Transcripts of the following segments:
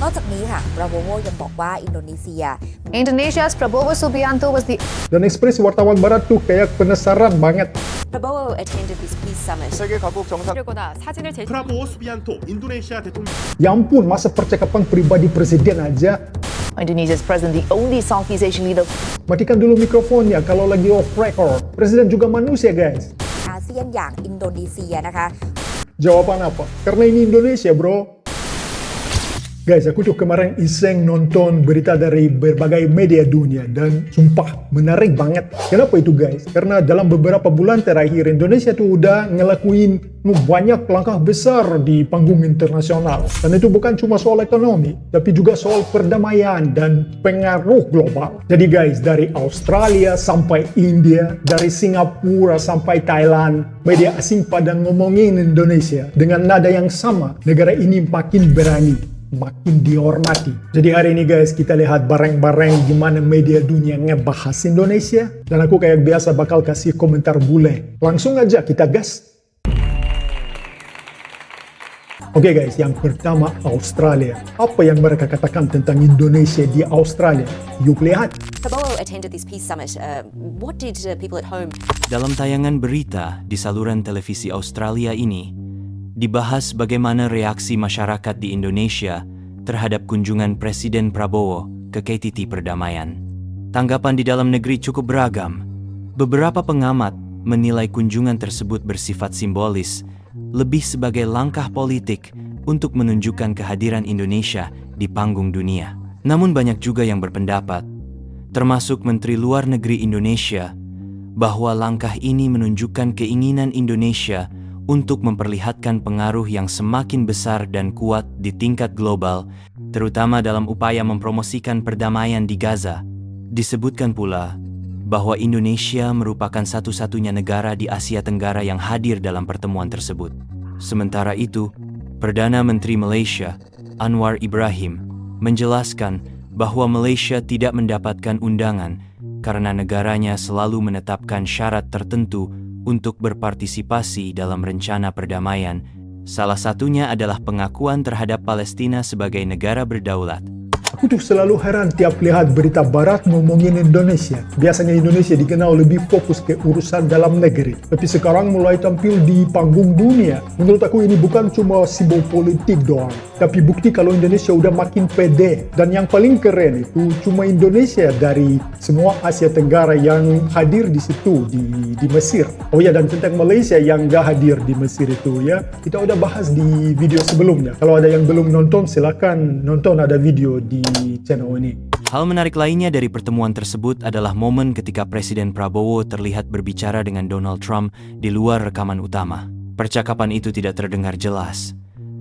นอกจากนี้ค่ะปราโวโวยังบอกว่าอินโดนีเซีย Indonesia's Prabowo Subianto was the Dan ekspresi wartawan barat tuh kayak penasaran banget. Prabowo attended this peace summit. 세계 각국 정상 거다 사진을 프라보오 수비안토 인도네시아 대통령 Ya ampun, masa percakapan pribadi presiden aja. Indonesia's president, the only Southeast Asian leader. Matikan dulu mikrofonnya kalau lagi off record. Presiden juga manusia, guys. อาเซียนอย่างอินโดนีเซียนะคะ Jawaban apa? Karena ini Indonesia, bro. Guys, aku tuh kemarin iseng nonton berita dari berbagai media dunia dan sumpah menarik banget. Kenapa itu guys? Karena dalam beberapa bulan terakhir Indonesia tuh udah ngelakuin banyak langkah besar di panggung internasional. Dan itu bukan cuma soal ekonomi, tapi juga soal perdamaian dan pengaruh global. Jadi guys, dari Australia sampai India, dari Singapura sampai Thailand, media asing pada ngomongin Indonesia dengan nada yang sama. Negara ini makin berani, makin dihormati. Jadi hari ini guys, kita lihat bareng-bareng gimana media dunia ngebahas Indonesia. Dan aku kayak biasa bakal kasih komentar bule. Langsung aja kita gas. Oke guys, yang pertama Australia. Apa yang mereka katakan tentang Indonesia di Australia? Yuk lihat. Prabowo attended this peace summit. What did people at home? Dalam tayangan berita di saluran televisi Australia ini, dibahas bagaimana reaksi masyarakat di Indonesia terhadap kunjungan Presiden Prabowo ke KTT Perdamaian. Tanggapan di dalam negeri cukup beragam. Beberapa pengamat menilai kunjungan tersebut bersifat simbolis, lebih sebagai langkah politik untuk menunjukkan kehadiran Indonesia di panggung dunia. Namun banyak juga yang berpendapat, termasuk Menteri Luar Negeri Indonesia, bahwa langkah ini menunjukkan keinginan Indonesia untuk memperlihatkan pengaruh yang semakin besar dan kuat di tingkat global, terutama dalam upaya mempromosikan perdamaian di Gaza. Disebutkan pula bahwa Indonesia merupakan satu-satunya negara di Asia Tenggara yang hadir dalam pertemuan tersebut. Sementara itu, Perdana Menteri Malaysia, Anwar Ibrahim, menjelaskan bahwa Malaysia tidak mendapatkan undangan karena negaranya selalu menetapkan syarat tertentu untuk berpartisipasi dalam rencana perdamaian. Salah satunya adalah pengakuan terhadap Palestina sebagai negara berdaulat. Aku tuh selalu heran tiap lihat berita barat ngomongin Indonesia. Biasanya Indonesia dikenal lebih fokus ke urusan dalam negeri. Tapi sekarang mulai tampil di panggung dunia. Menurut aku ini bukan cuma simbol politik doang, tapi bukti kalau Indonesia udah makin pede. Dan yang paling keren itu cuma Indonesia dari semua Asia Tenggara yang hadir di situ, di Mesir. Oh ya, dan tentang Malaysia yang gak hadir di Mesir itu ya, kita udah bahas di video sebelumnya. Kalau ada yang belum nonton, silakan nonton, ada video di channel ini. Hal menarik lainnya dari pertemuan tersebut adalah momen ketika Presiden Prabowo terlihat berbicara dengan Donald Trump di luar rekaman utama. Percakapan itu tidak terdengar jelas.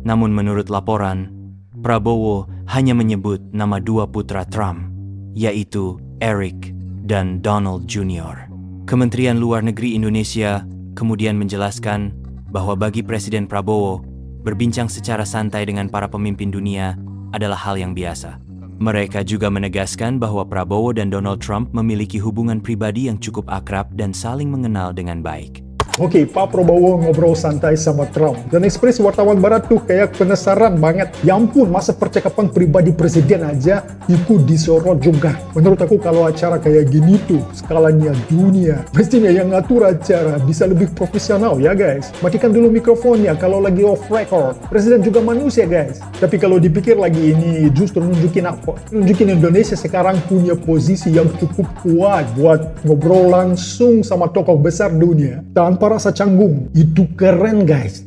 Namun menurut laporan, Prabowo hanya menyebut nama dua putra Trump, yaitu Eric dan Donald Jr. Kementerian Luar Negeri Indonesia kemudian menjelaskan bahwa bagi Presiden Prabowo, berbincang secara santai dengan para pemimpin dunia adalah hal yang biasa. Mereka juga menegaskan bahwa Prabowo dan Donald Trump memiliki hubungan pribadi yang cukup akrab dan saling mengenal dengan baik. Oke, Pak Prabowo ngobrol santai sama Trump. Dan ekspresi wartawan barat tuh kayak penasaran banget. Ya ampun, masa percakapan pribadi presiden aja ikut disorot juga. Menurut aku kalau acara kayak gini tuh, skalanya dunia, mestinya yang ngatur acara bisa lebih profesional ya guys. Matikan dulu mikrofonnya kalau lagi off record. Presiden juga manusia guys. Tapi kalau dipikir lagi ini justru nunjukin apa? Nunjukin Indonesia sekarang punya posisi yang cukup kuat buat ngobrol langsung sama tokoh besar dunia tanpa rasa canggung. Itu keren guys.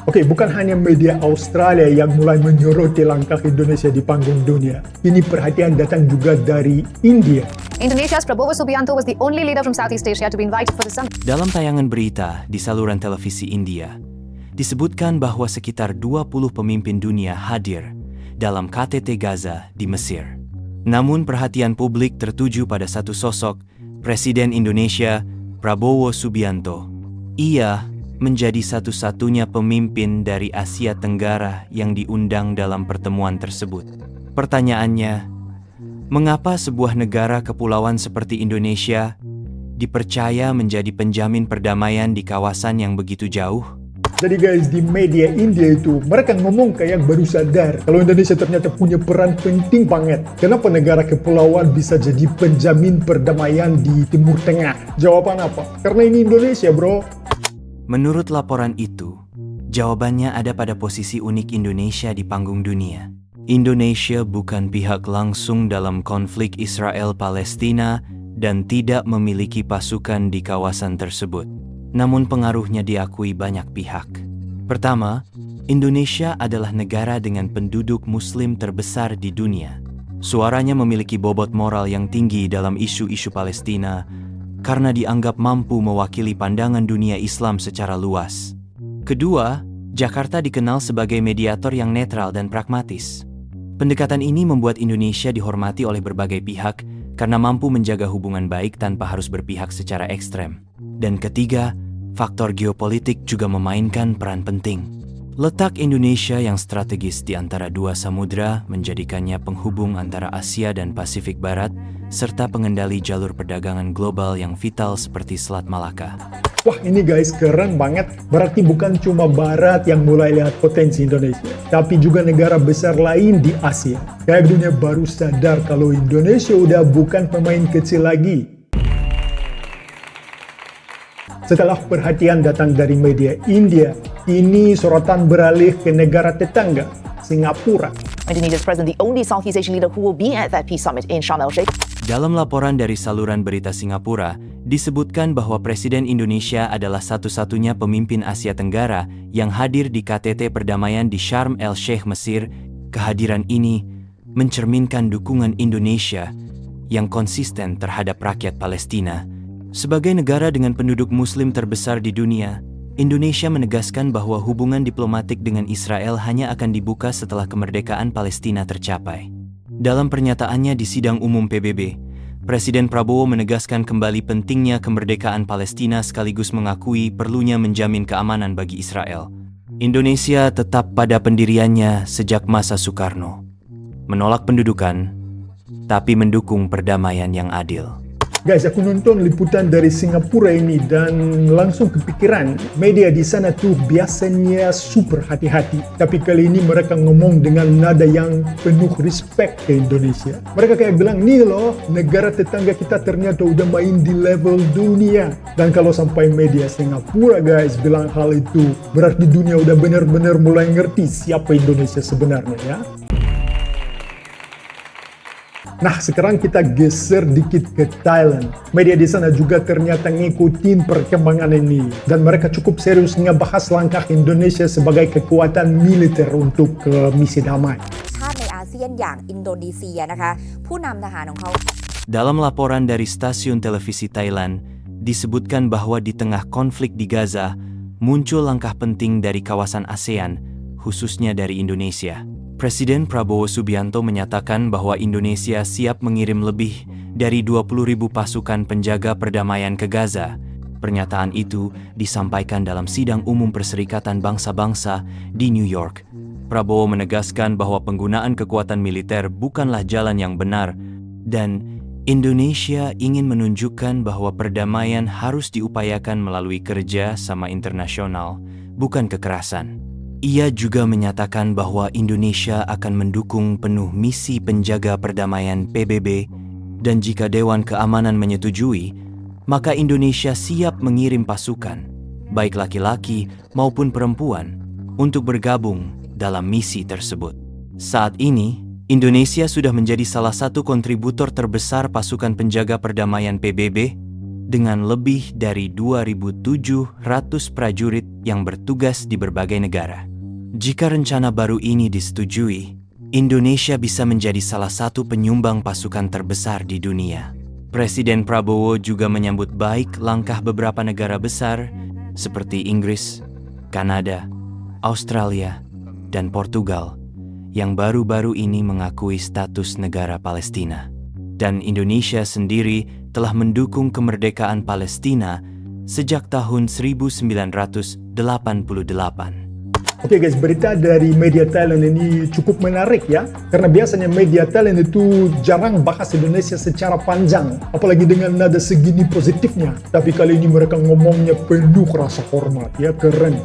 Oke, bukan hanya media Australia yang mulai menyoroti langkah Indonesia di panggung dunia. Ini perhatian datang juga dari India. Indonesia's Prabowo Subianto was the only leader from Southeast Asia to be invited for the summit. Dalam tayangan berita di saluran televisi India, disebutkan bahwa sekitar 20 pemimpin dunia hadir dalam KTT Gaza di Mesir. Namun perhatian publik tertuju pada satu sosok, Presiden Indonesia, Prabowo Subianto. Ia menjadi satu-satunya pemimpin dari Asia Tenggara yang diundang dalam pertemuan tersebut. Pertanyaannya, mengapa sebuah negara kepulauan seperti Indonesia dipercaya menjadi penjamin perdamaian di kawasan yang begitu jauh? Jadi guys, di media India itu, mereka ngomong kayak baru sadar kalau Indonesia ternyata punya peran penting banget. Kenapa negara kepulauan bisa jadi penjamin perdamaian di Timur Tengah? Jawaban apa? Karena ini Indonesia, bro. Menurut laporan itu, jawabannya ada pada posisi unik Indonesia di panggung dunia. Indonesia bukan pihak langsung dalam konflik Israel-Palestina dan tidak memiliki pasukan di kawasan tersebut. Namun pengaruhnya diakui banyak pihak. Pertama, Indonesia adalah negara dengan penduduk Muslim terbesar di dunia. Suaranya memiliki bobot moral yang tinggi dalam isu-isu Palestina karena dianggap mampu mewakili pandangan dunia Islam secara luas. Kedua, Jakarta dikenal sebagai mediator yang netral dan pragmatis. Pendekatan ini membuat Indonesia dihormati oleh berbagai pihak karena mampu menjaga hubungan baik tanpa harus berpihak secara ekstrem. Dan ketiga, faktor geopolitik juga memainkan peran penting. Letak Indonesia yang strategis di antara dua samudra menjadikannya penghubung antara Asia dan Pasifik Barat, serta pengendali jalur perdagangan global yang vital seperti Selat Malaka. Wah ini guys, keren banget. Berarti bukan cuma Barat yang mulai lihat potensi Indonesia, tapi juga negara besar lain di Asia. Kayak dunia baru sadar kalau Indonesia udah bukan pemain kecil lagi. Setelah perhatian datang dari media India, ini sorotan beralih ke negara tetangga, Singapura. Indonesia's president, the only Southeast Asian leader who will be at that peace summit in Sharm el-Sheikh. Dalam laporan dari saluran berita Singapura, disebutkan bahwa Presiden Indonesia adalah satu-satunya pemimpin Asia Tenggara yang hadir di KTT perdamaian di Sharm el-Sheikh, Mesir. Kehadiran ini mencerminkan dukungan Indonesia yang konsisten terhadap rakyat Palestina. Sebagai negara dengan penduduk Muslim terbesar di dunia, Indonesia menegaskan bahwa hubungan diplomatik dengan Israel hanya akan dibuka setelah kemerdekaan Palestina tercapai. Dalam pernyataannya di sidang umum PBB, Presiden Prabowo menegaskan kembali pentingnya kemerdekaan Palestina sekaligus mengakui perlunya menjamin keamanan bagi Israel. Indonesia tetap pada pendiriannya sejak masa Soekarno, menolak pendudukan, tapi mendukung perdamaian yang adil. Guys, aku nonton liputan dari Singapura ini dan langsung kepikiran media di sana tuh biasanya super hati-hati. Tapi kali ini mereka ngomong dengan nada yang penuh respect ke Indonesia. Mereka kayak bilang, nih loh, negara tetangga kita ternyata udah main di level dunia. Dan kalau sampai media Singapura guys bilang hal itu, berarti dunia udah benar-benar mulai ngerti siapa Indonesia sebenarnya ya. Nah, sekarang kita geser dikit ke Thailand. Media di sana juga ternyata ngikutin perkembangan ini. Dan mereka cukup serius ngebahas langkah Indonesia sebagai kekuatan militer untuk misi damai. ชาติในอาเซียนอย่างอินโดนีเซียนะคะผู้นำทหารของเขา Dalam laporan dari stasiun televisi Thailand, disebutkan bahwa di tengah konflik di Gaza, muncul langkah penting dari kawasan ASEAN, khususnya dari Indonesia. Presiden Prabowo Subianto menyatakan bahwa Indonesia siap mengirim lebih dari 20.000 pasukan penjaga perdamaian ke Gaza. Pernyataan itu disampaikan dalam sidang umum Perserikatan Bangsa-Bangsa di New York. Prabowo menegaskan bahwa penggunaan kekuatan militer bukanlah jalan yang benar dan Indonesia ingin menunjukkan bahwa perdamaian harus diupayakan melalui kerja sama internasional, bukan kekerasan. Ia juga menyatakan bahwa Indonesia akan mendukung penuh misi penjaga perdamaian PBB dan jika Dewan Keamanan menyetujui, maka Indonesia siap mengirim pasukan, baik laki-laki maupun perempuan, untuk bergabung dalam misi tersebut. Saat ini, Indonesia sudah menjadi salah satu kontributor terbesar pasukan penjaga perdamaian PBB dengan lebih dari 2.700 prajurit yang bertugas di berbagai negara. Jika rencana baru ini disetujui, Indonesia bisa menjadi salah satu penyumbang pasukan terbesar di dunia. Presiden Prabowo juga menyambut baik langkah beberapa negara besar seperti Inggris, Kanada, Australia, dan Portugal yang baru-baru ini mengakui status negara Palestina. Dan Indonesia sendiri telah mendukung kemerdekaan Palestina sejak tahun 1988. Oke guys, berita dari media Thailand ini cukup menarik ya. Karena biasanya media Thailand itu jarang bahas Indonesia secara panjang. Apalagi dengan nada segini positifnya. Tapi kali ini mereka ngomongnya penuh rasa hormat ya, keren.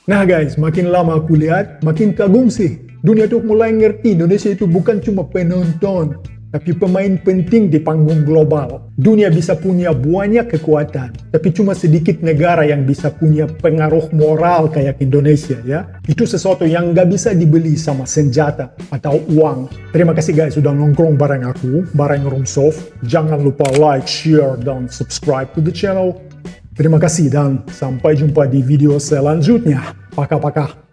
Nah guys, makin lama aku lihat, makin kagum sih. Dunia tuh mulai ngerti Indonesia itu bukan cuma penonton, tapi pemain penting di panggung global. Dunia bisa punya banyak kekuatan, tapi cuma sedikit negara yang bisa punya pengaruh moral kayak Indonesia ya. Itu sesuatu yang nggak bisa dibeli sama senjata atau uang. Terima kasih guys sudah nongkrong bareng aku, bareng Roomsoft. Jangan lupa like, share, dan subscribe to the channel. Terima kasih dan sampai jumpa di video selanjutnya. Paka-paka.